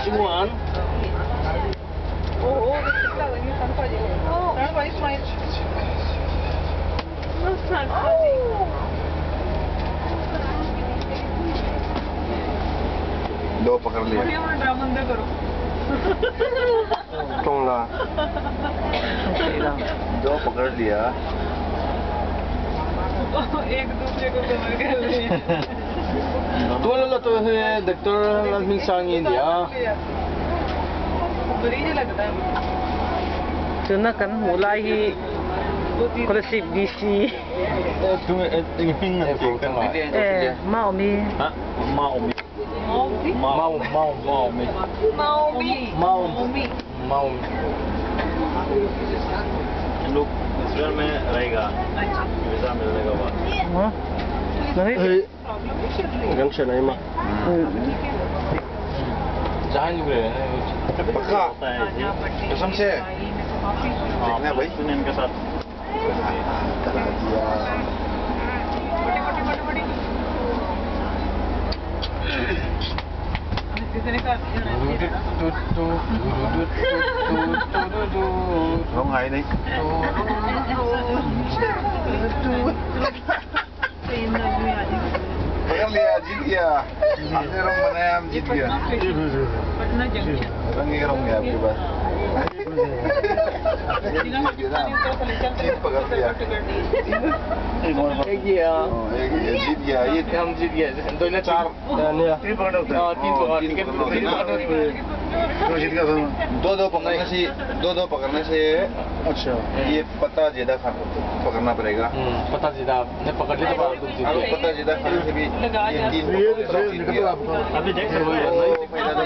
Simuan. Oo, bigla lang yung tanpa niya. Ano ba yung smile? That's not funny. दो पकड़ लिया drama अंदर करो टोंगला दो पकड़ लिया एक दूसरे को कवर कर रहे हैं तो वाला तो है डॉक्टर लाजमी सांग इंडिया मरीज लगता है Tuna kan mulai kolektif DC. Mau mi. Mau mi. लोग इसराइल में रहेगा वीजा मिलने के बाद Hah? Nanti? गंशन है माँ जहाँ लोग रहे हैं पक्का कसम से देखना भाई सुने इनके साथ không hay đi पकड़ लिया जीत गया आपने रंग बनाया हम जीत गया पटना जंक्शन रंग ही रंग है आपके पास जीत पकड़ लिया एक ये जीत गया ये हम जीत गए दो ने चार तीन पकड़ दो पकड़ने से अच्छा ये पता ज्यादा पकड़ना पड़ेगा पता जीता ने पकड़ लिया तो पता ज्यादा खाने से भी ये तीन अभी देख